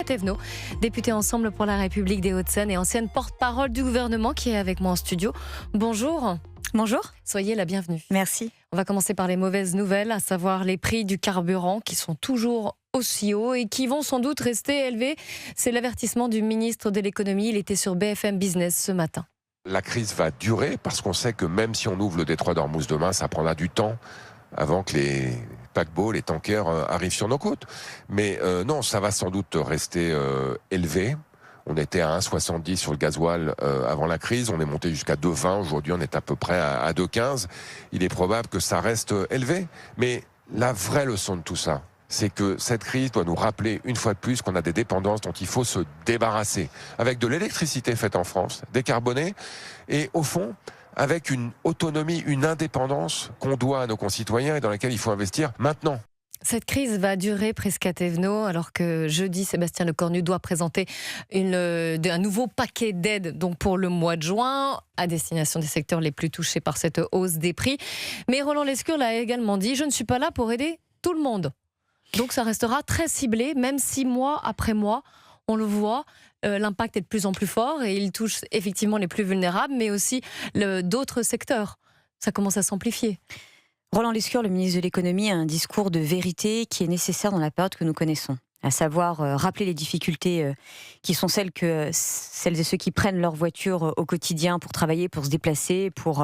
Thévenot, députée Ensemble pour la République des Hauts-de-Seine et ancienne porte-parole du gouvernement qui est avec moi en studio. Bonjour. Bonjour. Soyez la bienvenue. Merci. On va commencer par les mauvaises nouvelles, à savoir les prix du carburant qui sont toujours aussi hauts et qui vont sans doute rester élevés. C'est l'avertissement du ministre de l'économie. Il était sur BFM Business ce matin. La crise va durer parce qu'on sait que même si on ouvre le détroit d'Ormuz demain, ça prendra du temps avant que les paquebots, les tankers arrivent sur nos côtes. Mais non, ça va sans doute rester élevé. On était à 1,70 sur le gasoil avant la crise, on est monté jusqu'à 2,20, aujourd'hui on est à peu près à 2,15. Il est probable que ça reste élevé. Mais la vraie leçon de tout ça, c'est que cette crise doit nous rappeler une fois de plus qu'on a des dépendances dont il faut se débarrasser. Avec de l'électricité faite en France, décarbonée, et au fond, avec une autonomie, une indépendance qu'on doit à nos concitoyens et dans laquelle il faut investir maintenant. Cette crise va durer presque à Thévenot, alors que jeudi, Sébastien Lecornu doit présenter un nouveau paquet d'aides donc pour le mois de juin, à destination des secteurs les plus touchés par cette hausse des prix. Mais Roland Lescure l'a également dit, je ne suis pas là pour aider tout le monde. Donc ça restera très ciblé, même si mois après mois, on le voit, l'impact est de plus en plus fort et il touche effectivement les plus vulnérables, mais aussi d'autres secteurs. Ça commence à s'amplifier. Roland Lescure, le ministre de l'économie, a un discours de vérité qui est nécessaire dans la période que nous connaissons. À savoir rappeler les difficultés qui sont celles et ceux qui prennent leur voiture au quotidien pour travailler, pour se déplacer, pour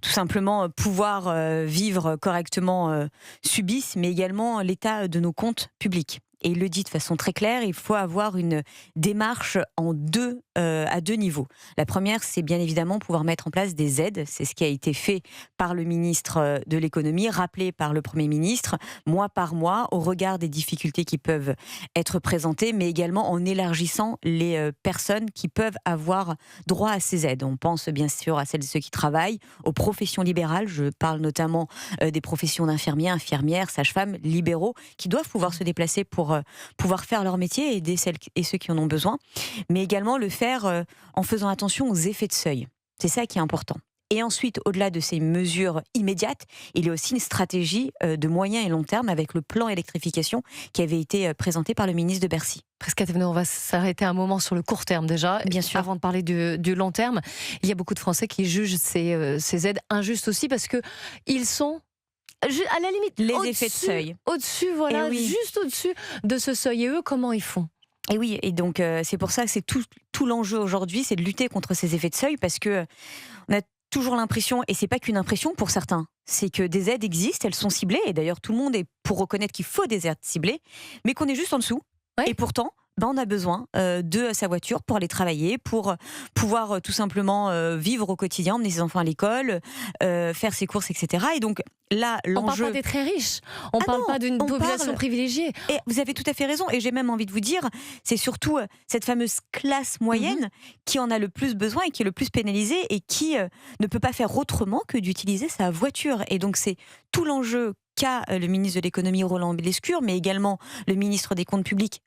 tout simplement pouvoir vivre correctement subissent, mais également l'état de nos comptes publics. Et il le dit de façon très claire, il faut avoir une démarche à deux niveaux. La première, c'est bien évidemment pouvoir mettre en place des aides. C'est ce qui a été fait par le ministre de l'économie, rappelé par le Premier ministre, mois par mois, au regard des difficultés qui peuvent être présentées, mais également en élargissant les personnes qui peuvent avoir droit à ces aides. On pense bien sûr à celles et ceux qui travaillent, aux professions libérales. Je parle notamment des professions d'infirmiers, infirmières, sages-femmes, libéraux, qui doivent pouvoir se déplacer pour pouvoir faire leur métier et aider celles et ceux qui en ont besoin, mais également le faire en faisant attention aux effets de seuil. C'est ça qui est important. Et ensuite, au-delà de ces mesures immédiates, il y a aussi une stratégie de moyen et long terme avec le plan électrification qui avait été présenté par le ministre de Bercy. Presque, on va s'arrêter un moment sur le court terme déjà, bien sûr. Avant de parler du long terme. Il y a beaucoup de Français qui jugent ces aides injustes aussi parce qu'ils sont à la limite, les effets de seuil. Au-dessus, voilà, oui. Juste au-dessus de ce seuil. Et eux, comment ils font ? Et oui, et donc c'est pour ça que c'est tout l'enjeu aujourd'hui, c'est de lutter contre ces effets de seuil, parce que on a toujours l'impression, et c'est pas qu'une impression pour certains, c'est que des aides existent, elles sont ciblées, et d'ailleurs tout le monde est pour reconnaître qu'il faut des aides ciblées, mais qu'on est juste en dessous. Ouais. Et pourtant, on a besoin de sa voiture pour aller travailler, pour pouvoir tout simplement vivre au quotidien, emmener ses enfants à l'école, faire ses courses, etc. Et donc là, l'enjeu... On parle pas des très riches, on parle pas d'une population privilégiée. Et vous avez tout à fait raison, et j'ai même envie de vous dire, c'est surtout cette fameuse classe moyenne qui en a le plus besoin et qui est le plus pénalisée et qui ne peut pas faire autrement que d'utiliser sa voiture. Et donc c'est tout l'enjeu qu'a le ministre de l'économie Roland Lescure, mais également le ministre des Comptes publics,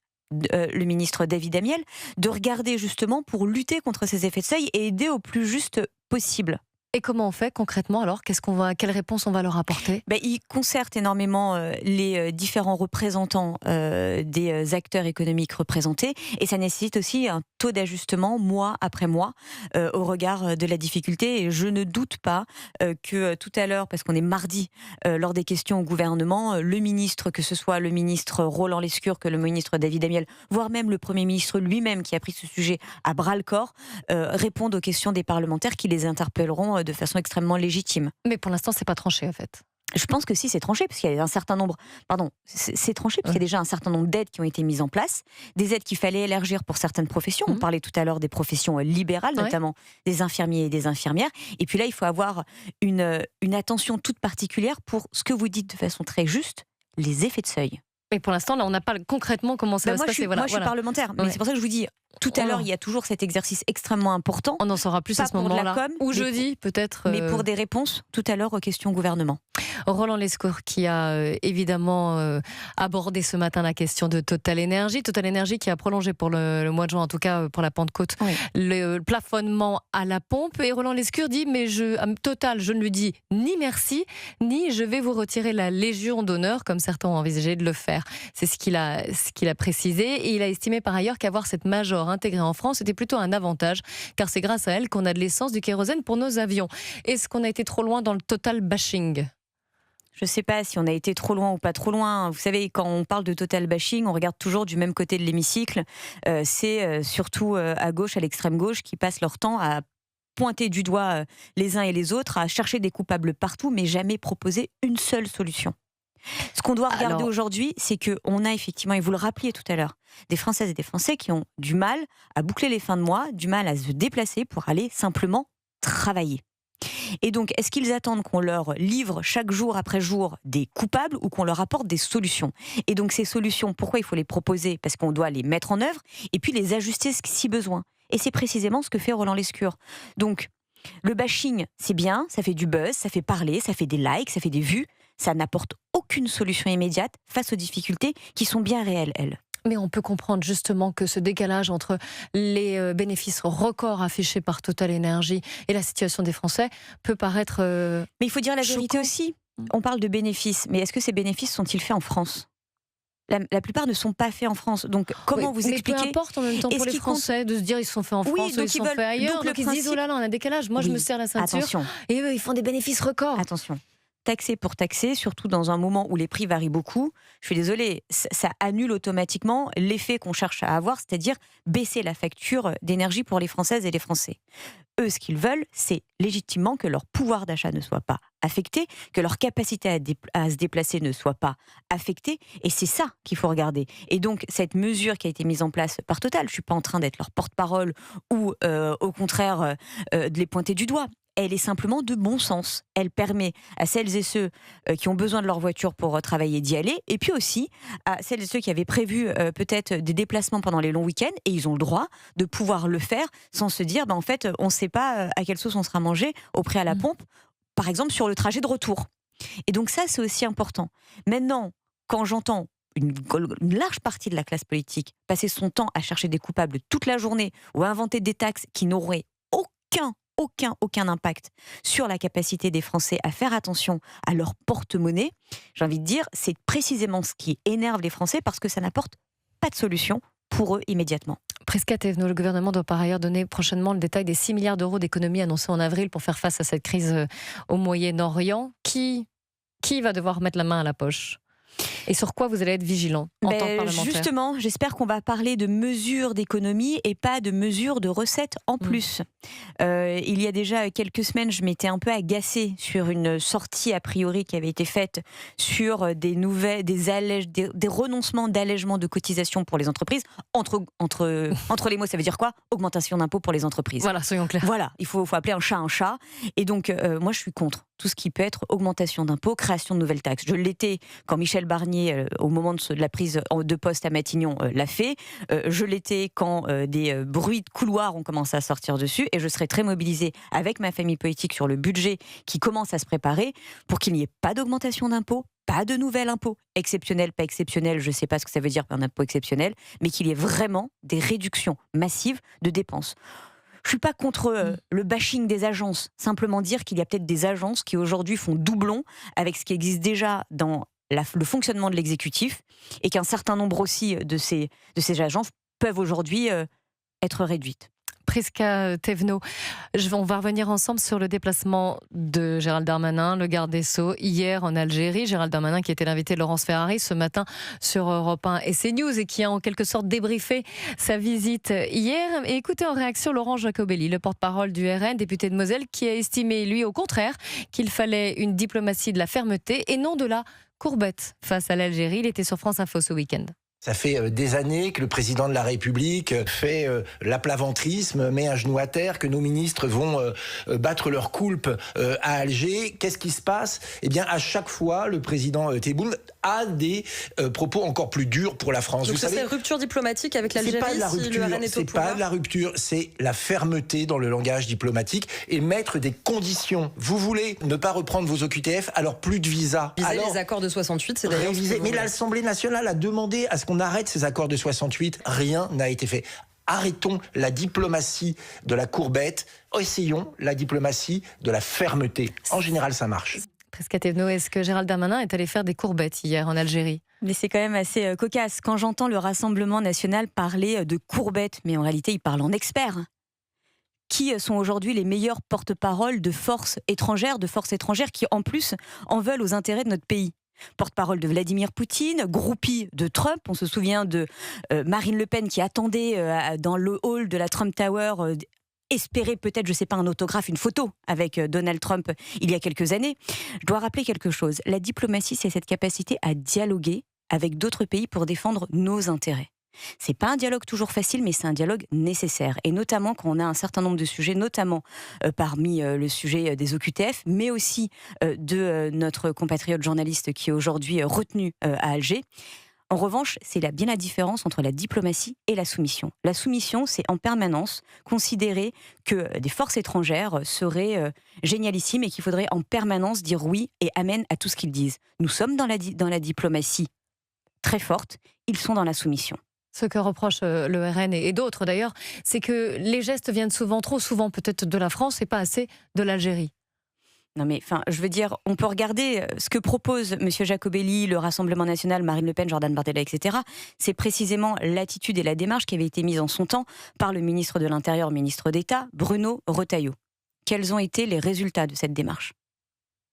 le ministre David Amiel, de regarder justement pour lutter contre ces effets de seuil et aider au plus juste possible. Et comment on fait concrètement alors ? Quelle réponse on va leur apporter ? Il concerte énormément les différents représentants des acteurs économiques représentés, et ça nécessite aussi un taux d'ajustement mois après mois au regard de la difficulté. Et je ne doute pas que tout à l'heure, parce qu'on est mardi, lors des questions au gouvernement, le ministre, que ce soit le ministre Roland Lescure, que le ministre David Amiel, voire même le Premier ministre lui-même qui a pris ce sujet à bras-le-corps, répondent aux questions des parlementaires qui les interpelleront de façon extrêmement légitime. Mais pour l'instant, c'est pas tranché en fait. Je pense que si, c'est tranché, parce qu'il y a un certain nombre... c'est tranché, parce qu'il y a déjà un certain nombre d'aides qui ont été mises en place, des aides qu'il fallait élargir pour certaines professions. On parlait tout à l'heure des professions libérales, notamment des infirmiers et des infirmières. Et puis là, il faut avoir une attention toute particulière pour ce que vous dites de façon très juste, les effets de seuil. Mais pour l'instant, là, on n'a pas concrètement comment ça va se passer. Moi, je suis parlementaire, mais c'est pour ça que je vous dis, Tout à l'heure, il y a toujours cet exercice extrêmement important. On en saura plus à ce moment-là. Ou jeudi, peut-être. Mais pour des réponses, tout à l'heure, aux questions gouvernement. Roland Lescure qui a évidemment abordé ce matin la question de Total Energy. Total Energy qui a prolongé pour le mois de juin, en tout cas pour la Pentecôte, le plafonnement à la pompe. Et Roland Lescure dit, mais Total, je ne lui dis ni merci, ni je vais vous retirer la Légion d'honneur, comme certains ont envisagé de le faire. C'est ce qu'il a précisé. Et il a estimé par ailleurs qu'avoir cette major intégrée en France était plutôt un avantage, car c'est grâce à elle qu'on a de l'essence, du kérosène pour nos avions. Est-ce qu'on a été trop loin dans le Total bashing ? Je ne sais pas si on a été trop loin ou pas trop loin. Vous savez, quand on parle de total bashing, on regarde toujours du même côté de l'hémicycle. C'est surtout à gauche, à l'extrême gauche, qui passent leur temps à pointer du doigt les uns et les autres, à chercher des coupables partout, mais jamais proposer une seule solution. Ce qu'on doit regarder aujourd'hui, c'est qu'on a effectivement, et vous le rappeliez tout à l'heure, des Françaises et des Français qui ont du mal à boucler les fins de mois, du mal à se déplacer pour aller simplement travailler. Et donc, est-ce qu'ils attendent qu'on leur livre chaque jour après jour des coupables ou qu'on leur apporte des solutions ? Et donc, ces solutions, pourquoi il faut les proposer ? Parce qu'on doit les mettre en œuvre et puis les ajuster si besoin. Et c'est précisément ce que fait Roland Lescure. Donc, le bashing, c'est bien, ça fait du buzz, ça fait parler, ça fait des likes, ça fait des vues. Ça n'apporte aucune solution immédiate face aux difficultés qui sont bien réelles, elles. Mais on peut comprendre justement que ce décalage entre les bénéfices records affichés par Total Energy et la situation des Français peut paraître Mais il faut dire la vérité aussi. On parle de bénéfices, mais est-ce que ces bénéfices sont-ils faits en France ? La plupart ne sont pas faits en France. Donc, comment vous expliquer ? Mais peu importe en même temps pour les Français de se dire ils sont faits en France ou ils sont faits ailleurs. Donc ils se disent oh là là, on a un décalage. Moi, je me serre la ceinture. Attention. Et eux, ils font des bénéfices records. Attention. Taxer pour taxer, surtout dans un moment où les prix varient beaucoup, je suis désolée, ça annule automatiquement l'effet qu'on cherche à avoir, c'est-à-dire baisser la facture d'énergie pour les Françaises et les Français. Eux, ce qu'ils veulent, c'est légitimement que leur pouvoir d'achat ne soit pas affecté, que leur capacité à se déplacer ne soit pas affectée, et c'est ça qu'il faut regarder. Et donc, cette mesure qui a été mise en place par Total, je ne suis pas en train d'être leur porte-parole ou, au contraire, de les pointer du doigt. Elle est simplement de bon sens. Elle permet à celles et ceux qui ont besoin de leur voiture pour travailler d'y aller, et puis aussi à celles et ceux qui avaient prévu peut-être des déplacements pendant les longs week-ends, et ils ont le droit de pouvoir le faire sans se dire, en fait, on ne sait pas à quelle sauce on sera mangé au prix à la pompe, par exemple sur le trajet de retour. Et donc ça, c'est aussi important. Maintenant, quand j'entends une large partie de la classe politique passer son temps à chercher des coupables toute la journée ou à inventer des taxes qui n'auraient aucun impact sur la capacité des Français à faire attention à leur porte-monnaie, j'ai envie de dire, c'est précisément ce qui énerve les Français parce que ça n'apporte pas de solution pour eux immédiatement. Prisca Thévenot, le gouvernement doit par ailleurs donner prochainement le détail des 6 milliards d'euros d'économies annoncées en avril pour faire face à cette crise au Moyen-Orient. Qui va devoir mettre la main à la poche ? Et sur quoi vous allez être vigilant en tant que parlementaire ? Justement, j'espère qu'on va parler de mesures d'économie et pas de mesures de recettes en plus. Il y a déjà quelques semaines, je m'étais un peu agacée sur une sortie a priori qui avait été faite sur des renoncements d'allègements de cotisations pour les entreprises. Entre les mots, ça veut dire quoi ? Augmentation d'impôts pour les entreprises. Voilà, soyons clairs. Voilà, il faut appeler un chat un chat. Et donc, moi, je suis contre tout ce qui peut être augmentation d'impôts, création de nouvelles taxes. Je l'étais quand Michel Barnier, au moment de la prise de poste à Matignon, l'a fait. Je l'étais quand des bruits de couloir ont commencé à sortir dessus. Et je serai très mobilisée avec ma famille politique sur le budget qui commence à se préparer pour qu'il n'y ait pas d'augmentation d'impôts, pas de nouvel impôt, exceptionnel, pas exceptionnel, je ne sais pas ce que ça veut dire un impôt exceptionnel, mais qu'il y ait vraiment des réductions massives de dépenses. Je ne suis pas contre le bashing des agences, simplement dire qu'il y a peut-être des agences qui aujourd'hui font doublon avec ce qui existe déjà dans le fonctionnement de l'exécutif et qu'un certain nombre aussi de ces agences peuvent aujourd'hui être réduites. Prisca Thévenot, on va revenir ensemble sur le déplacement de Gérald Darmanin, le garde des Sceaux, hier en Algérie. Gérald Darmanin qui était l'invité de Laurence Ferrari ce matin sur Europe 1 et CNews et qui a en quelque sorte débriefé sa visite hier. Et écoutez en réaction Laurent Jacobelli, le porte-parole du RN, député de Moselle, qui a estimé, lui, au contraire, qu'il fallait une diplomatie de la fermeté et non de la courbette face à l'Algérie. Il était sur France Info ce week-end. Ça fait des années que le président de la République fait l'aplaventrisme, met un genou à terre, que nos ministres vont battre leur coulpe à Alger. Qu'est-ce qui se passe ? Eh bien, à chaque fois, le président Tebboune a des propos encore plus durs pour la France. Donc c'est rupture diplomatique avec l'Algérie si le RN est au pouvoir. C'est pas de la rupture, c'est la fermeté dans le langage diplomatique et mettre des conditions. Vous voulez ne pas reprendre vos OQTF, alors plus de visa. Alors, les accords de 68, c'est d'ailleurs... Mais l'Assemblée nationale a demandé à ce qu'on arrête ces accords de 68. Rien n'a été fait. Arrêtons la diplomatie de la courbette, essayons la diplomatie de la fermeté. En général, ça marche. Prisca Thévenot, est-ce que Gérald Darmanin est allé faire des courbettes hier en Algérie ? Mais c'est quand même assez cocasse. Quand j'entends le Rassemblement national parler de courbettes, mais en réalité, il parle en expert. Qui sont aujourd'hui les meilleurs porte-parole de forces étrangères qui, en plus, en veulent aux intérêts de notre pays. Porte-parole de Vladimir Poutine, groupie de Trump. On se souvient de Marine Le Pen qui attendait dans le hall de la Trump Tower espérer peut-être, je ne sais pas, un autographe, une photo avec Donald Trump il y a quelques années. Je dois rappeler quelque chose. La diplomatie, c'est cette capacité à dialoguer avec d'autres pays pour défendre nos intérêts. C'est pas un dialogue toujours facile, mais c'est un dialogue nécessaire. Et notamment quand on a un certain nombre de sujets, notamment parmi le sujet des OQTF, mais aussi de notre compatriote journaliste qui est aujourd'hui retenu à Alger. En revanche, c'est bien la différence entre la diplomatie et la soumission. La soumission, c'est en permanence considérer que des forces étrangères seraient génialissimes et qu'il faudrait en permanence dire oui et amen à tout ce qu'ils disent. Nous sommes dans la diplomatie très forte, ils sont dans la soumission. Ce que reproche le RN et d'autres d'ailleurs, c'est que les gestes viennent trop souvent peut-être de la France et pas assez de l'Algérie. Non mais, je veux dire, on peut regarder ce que propose M. Jacobelli, le Rassemblement national, Marine Le Pen, Jordan Bardella, etc. C'est précisément l'attitude et la démarche qui avait été mise en son temps par le ministre de l'Intérieur, ministre d'État, Bruno Retailleau. Quels ont été les résultats de cette démarche ?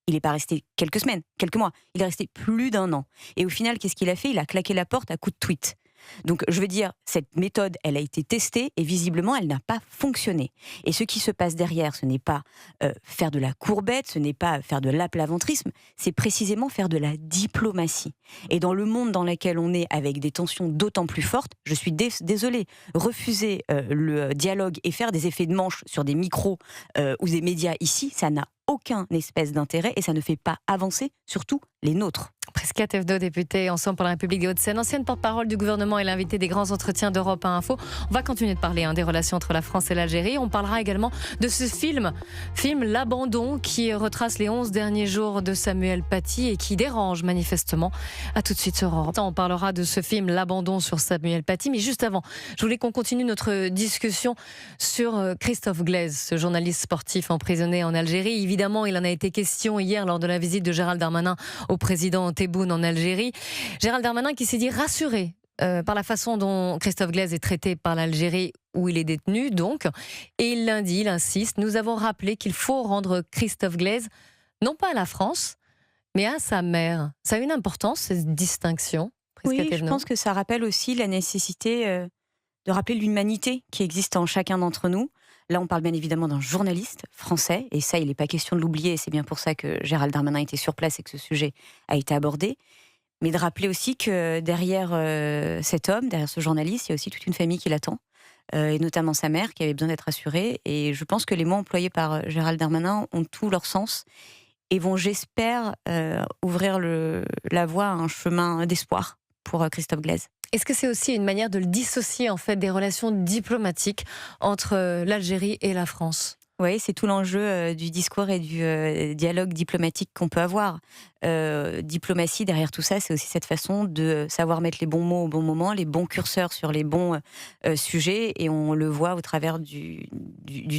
Il n'est pas resté quelques semaines, quelques mois, il est resté plus d'1 an. Et au final, qu'est-ce qu'il a fait ? Il a claqué la porte à coups de tweet. Donc, je veux dire, cette méthode, elle a été testée et visiblement, elle n'a pas fonctionné. Et ce qui se passe derrière, ce n'est pas faire de la courbette, ce n'est pas faire de l'aplaventrisme, c'est précisément faire de la diplomatie. Et dans le monde dans lequel on est, avec des tensions d'autant plus fortes, je suis désolée, refuser le dialogue et faire des effets de manche sur des micros ou des médias ici, ça n'a aucun espèce d'intérêt et ça ne fait pas avancer, surtout les nôtres. Prisca Thévenot, députée Ensemble pour la République des Hauts-de-Seine, ancienne porte-parole du gouvernement et l'invitée des grands entretiens d'Europe 1 Info. On va continuer de parler des relations entre la France et l'Algérie. On parlera également de ce film L'Abandon, qui retrace les 11 derniers jours de Samuel Paty et qui dérange manifestement. À tout de suite sur Europe 1. On parlera de ce film L'Abandon sur Samuel Paty. Mais juste avant, je voulais qu'on continue notre discussion sur Christophe Glaise, ce journaliste sportif emprisonné en Algérie. Évidemment, il en a été question hier lors de la visite de Gérald Darmanin au président Tebboune en Algérie. Gérald Darmanin qui s'est dit rassuré par la façon dont Christophe Glaise est traité par l'Algérie où il est détenu, donc. Et il l'indique, il insiste, nous avons rappelé qu'il faut rendre Christophe Glaise, non pas à la France, mais à sa mère. Ça a une importance, cette distinction, Oui, je pense que ça rappelle aussi la nécessité de rappeler l'humanité qui existe en chacun d'entre nous. Là, on parle bien évidemment d'un journaliste français, et ça, il n'est pas question de l'oublier, et c'est bien pour ça que Gérald Darmanin était sur place et que ce sujet a été abordé. Mais de rappeler aussi que derrière cet homme, derrière ce journaliste, il y a aussi toute une famille qui l'attend, et notamment sa mère qui avait besoin d'être rassurée. Et je pense que les mots employés par Gérald Darmanin ont tout leur sens et vont, j'espère, ouvrir la voie à un chemin d'espoir pour Christophe Glaise. Est-ce que c'est aussi une manière de le dissocier en fait des relations diplomatiques entre l'Algérie et la France ? Oui, c'est tout l'enjeu du discours et du dialogue diplomatique qu'on peut avoir. Diplomatie, derrière tout ça, c'est aussi cette façon de savoir mettre les bons mots au bon moment, les bons curseurs sur les bons sujets. Et on le voit au travers du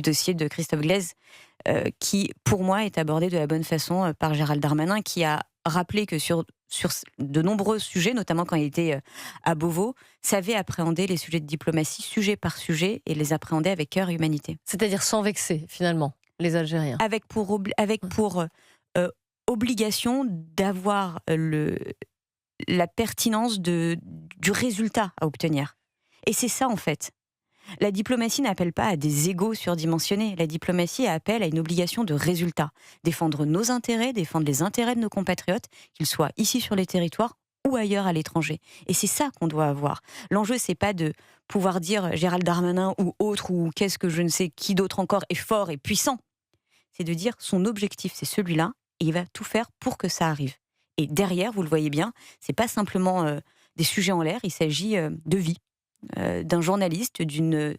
dossier de Christophe Glaise, qui, pour moi, est abordé de la bonne façon par Gérald Darmanin, qui a rappelé que sur de nombreux sujets, notamment quand il était à Beauvau, savait appréhender les sujets de diplomatie, sujet par sujet, et les appréhender avec cœur et humanité. C'est-à-dire sans vexer, finalement, les Algériens. Avec pour obligation d'avoir la pertinence du résultat à obtenir. Et c'est ça, en fait. La diplomatie n'appelle pas à des égos surdimensionnés. La diplomatie appelle à une obligation de résultat. Défendre nos intérêts, défendre les intérêts de nos compatriotes, qu'ils soient ici sur les territoires ou ailleurs à l'étranger. Et c'est ça qu'on doit avoir. L'enjeu, c'est pas de pouvoir dire Gérald Darmanin ou autre, ou qu'est-ce que je ne sais qui d'autre encore est fort et puissant. C'est de dire son objectif, c'est celui-là, et il va tout faire pour que ça arrive. Et derrière, vous le voyez bien, c'est pas simplement des sujets en l'air, il s'agit de vie. D'un journaliste,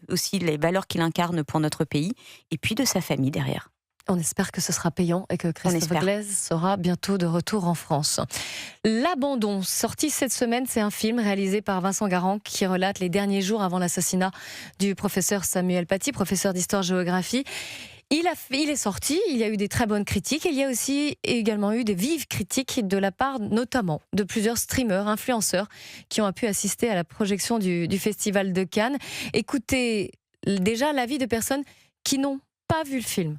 aussi les valeurs qu'il incarne pour notre pays, et puis de sa famille derrière. On espère que ce sera payant et que Christophe Glaise sera bientôt de retour en France. L'Abandon, sorti cette semaine, c'est un film réalisé par Vincent Garand qui relate les derniers jours avant l'assassinat du professeur Samuel Paty, professeur d'histoire-géographie. Il est sorti, il y a eu des très bonnes critiques, et il y a aussi également eu des vives critiques de la part notamment de plusieurs streamers, influenceurs qui ont pu assister à la projection du Festival de Cannes. Écoutez déjà l'avis de personnes qui n'ont pas vu le film.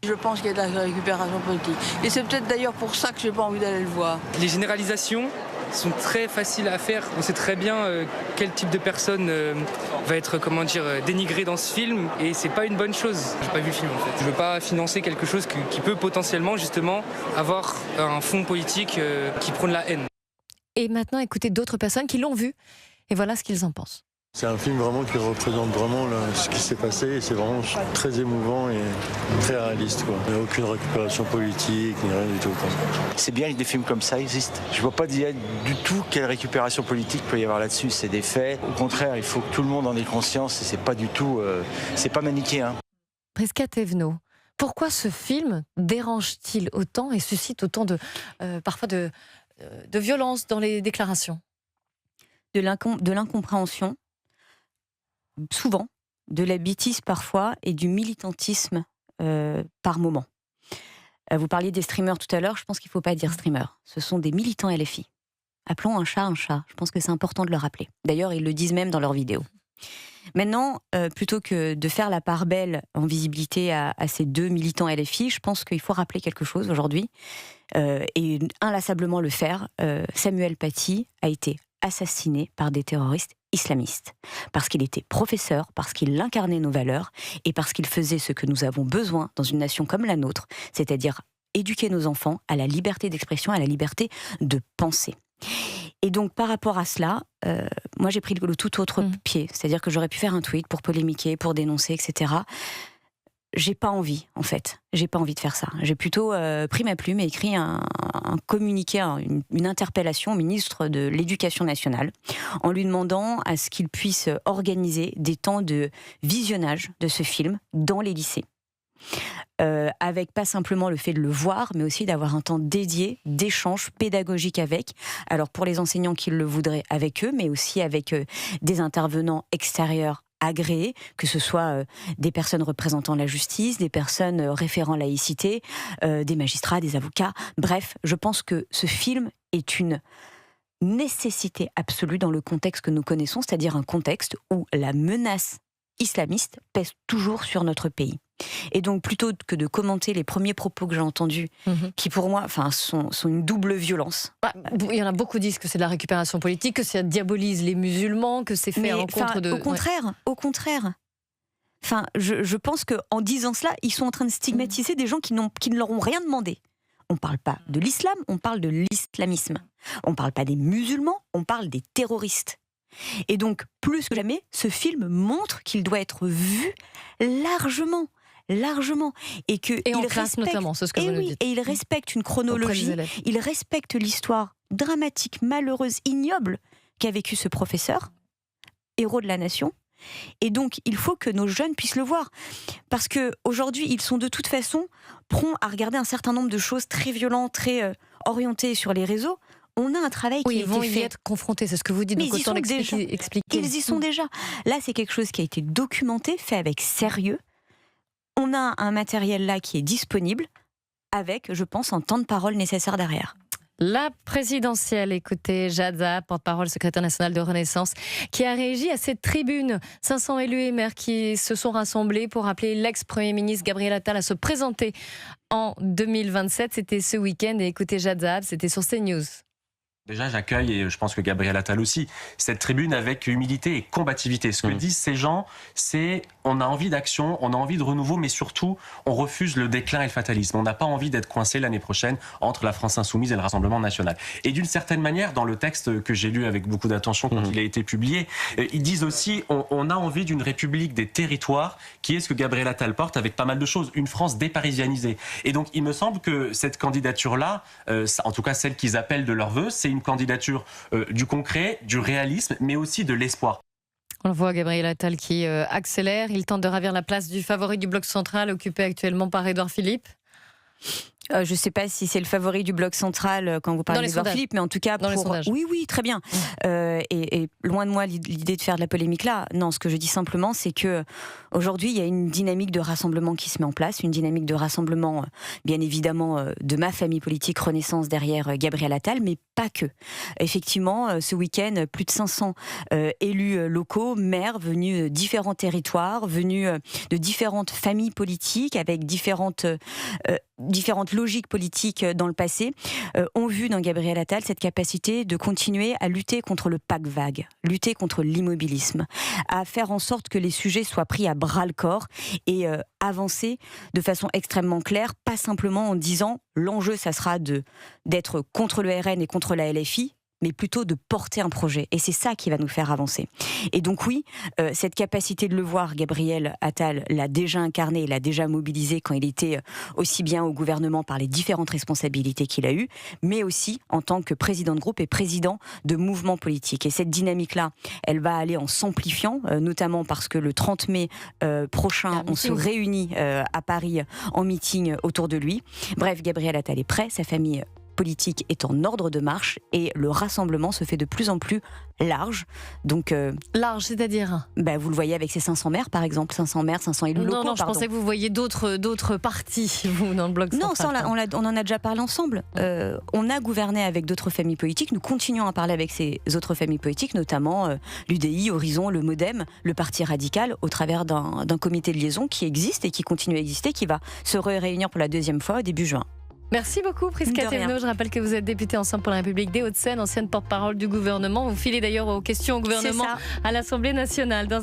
Je pense qu'il y a de la récupération politique. Et c'est peut-être d'ailleurs pour ça que je n'ai pas envie d'aller le voir. Les généralisations sont très faciles à faire. On sait très bien quel type de personne va être dénigrée dans ce film, et c'est pas une bonne chose. J'ai pas vu le film en fait. Je veux pas financer quelque chose qui peut potentiellement justement avoir un fond politique qui prône la haine. Et maintenant, écoutez d'autres personnes qui l'ont vu, et voilà ce qu'ils en pensent. C'est un film vraiment qui représente vraiment ce qui s'est passé, et c'est vraiment très émouvant et très réaliste, quoi. Il n'y a aucune récupération politique, ni rien du tout, quoi. C'est bien que des films comme ça existent. Je ne vois pas du tout quelle récupération politique peut y avoir là-dessus. C'est des faits. Au contraire, il faut que tout le monde en ait conscience, et c'est pas du tout, c'est pas manichéen. Prisca Thévenot, pourquoi ce film dérange-t-il autant et suscite autant parfois de violence dans les déclarations ? De l'incompréhension, souvent, de la bêtise parfois et du militantisme par moment. Vous parliez des streamers tout à l'heure, je pense qu'il ne faut pas dire streamers. Ce sont des militants LFI. Appelons un chat un chat, je pense que c'est important de le rappeler. D'ailleurs, ils le disent même dans leurs vidéos. Maintenant, plutôt que de faire la part belle en visibilité à ces deux militants LFI, je pense qu'il faut rappeler quelque chose aujourd'hui, et inlassablement le faire. Samuel Paty a été assassiné par des terroristes islamistes, parce qu'il était professeur, parce qu'il incarnait nos valeurs, et parce qu'il faisait ce que nous avons besoin dans une nation comme la nôtre, c'est-à-dire éduquer nos enfants à la liberté d'expression, à la liberté de penser. Et donc par rapport à cela, moi j'ai pris le tout autre pied, c'est-à-dire que j'aurais pu faire un tweet pour polémiquer, pour dénoncer, etc. J'ai pas envie, en fait. J'ai pas envie de faire ça. J'ai plutôt pris ma plume et écrit un communiqué, une interpellation au ministre de l'Éducation nationale, en lui demandant à ce qu'il puisse organiser des temps de visionnage de ce film dans les lycées. Avec pas simplement le fait de le voir, mais aussi d'avoir un temps dédié, d'échange pédagogique avec. Alors pour les enseignants qui le voudraient, avec eux, mais aussi avec des intervenants extérieurs agréés, que ce soit des personnes représentant la justice, des personnes référant laïcité, des magistrats, des avocats. Bref, je pense que ce film est une nécessité absolue dans le contexte que nous connaissons, c'est-à-dire un contexte où la menace islamiste pèse toujours sur notre pays. Et donc, plutôt que de commenter les premiers propos que j'ai entendus, qui pour moi sont une double violence. Il y en a beaucoup qui disent que c'est de la récupération politique, que ça diabolise les musulmans, que c'est fait à l'encontre de... Au contraire. Enfin, je pense qu'en disant cela, ils sont en train de stigmatiser des gens qui ne leur ont rien demandé. On ne parle pas de l'islam, on parle de l'islamisme. On ne parle pas des musulmans, on parle des terroristes. Et donc, plus que jamais, ce film montre qu'il doit être vu largement. Et en classe notamment, c'est ce que vous nous dites. Et il respecte une chronologie, il respecte l'histoire dramatique, malheureuse, ignoble qu'a vécu ce professeur, héros de la nation. Et donc, il faut que nos jeunes puissent le voir. Parce qu'aujourd'hui, ils sont de toute façon prompts à regarder un certain nombre de choses très violentes, très orientées sur les réseaux. On a un travail qui a été fait. Ils vont y être confrontés, c'est ce que vous dites. Mais donc autant expliquer. Ils y sont déjà. Là, c'est quelque chose qui a été documenté, fait avec sérieux. On a un matériel là qui est disponible, avec, je pense, un temps de parole nécessaire derrière. La présidentielle, écoutez, Jadza, porte-parole, secrétaire nationale de Renaissance, qui a réagi à cette tribune. 500 élus et maires qui se sont rassemblés pour appeler l'ex-premier ministre Gabriel Attal à se présenter en 2027. C'était ce week-end. Et écoutez, Jadza, c'était sur CNews. Déjà, j'accueille, et je pense que Gabriel Attal aussi, cette tribune avec humilité et combativité. Ce que disent ces gens, c'est on a envie d'action, on a envie de renouveau, mais surtout, on refuse le déclin et le fatalisme. On n'a pas envie d'être coincé l'année prochaine entre la France Insoumise et le Rassemblement National. Et d'une certaine manière, dans le texte que j'ai lu avec beaucoup d'attention quand il a été publié, ils disent aussi on a envie d'une république des territoires, qui est ce que Gabriel Attal porte avec pas mal de choses. Une France déparisianisée. Et donc, il me semble que cette candidature-là, en tout cas celle qu'ils appellent de leur vœu, c'est une candidature du concret, du réalisme, mais aussi de l'espoir. On le voit, Gabriel Attal qui accélère. Il tente de ravir la place du favori du bloc central, occupé actuellement par Édouard Philippe. Je ne sais pas si c'est le favori du bloc central quand vous parlez d'Édouard Philippe, mais en tout cas, oui, très bien. Et loin de moi l'idée de faire de la polémique là. Non, ce que je dis simplement, c'est que aujourd'hui, il y a une dynamique de rassemblement qui se met en place, une dynamique de rassemblement, bien évidemment, de ma famille politique Renaissance derrière Gabriel Attal, mais pas que. Effectivement, ce week-end, plus de 500 élus locaux, maires venus de différents territoires, venus de différentes familles politiques, avec différentes logiques politiques dans le passé, ont vu dans Gabriel Attal cette capacité de continuer à lutter contre le pack vague, lutter contre l'immobilisme, à faire en sorte que les sujets soient pris à bras-le-corps et avancer de façon extrêmement claire, pas simplement en disant l'enjeu ça sera d'être contre le RN et contre la LFI, mais plutôt de porter un projet. Et c'est ça qui va nous faire avancer. Et donc oui, cette capacité de le voir, Gabriel Attal l'a déjà incarné, l'a déjà mobilisé quand il était aussi bien au gouvernement par les différentes responsabilités qu'il a eues, mais aussi en tant que président de groupe et président de mouvement politique. Et cette dynamique-là, elle va aller en s'amplifiant, notamment parce que le 30 mai prochain, on se réunit à Paris en meeting autour de lui. Bref, Gabriel Attal est prêt, sa famille politique est en ordre de marche et le rassemblement se fait de plus en plus large. Donc large, c'est-à-dire vous le voyez avec ces 500 maires, par exemple, 500 maires, 500 élus locaux. Non, je pensais que vous voyiez d'autres partis, vous, dans le bloc central. Non, ça, on en a déjà parlé ensemble. On a gouverné avec d'autres familles politiques. Nous continuons à parler avec ces autres familles politiques, notamment l'UDI, Horizon, le MoDem, le Parti radical, au travers d'un comité de liaison qui existe et qui continue à exister, qui va se réunir pour la 2e fois au début juin. Merci beaucoup, Prisca Thévenot. Je rappelle que vous êtes députée Ensemble pour la République des Hauts-de-Seine, ancienne porte-parole du gouvernement. Vous filez d'ailleurs aux questions au gouvernement à l'Assemblée nationale.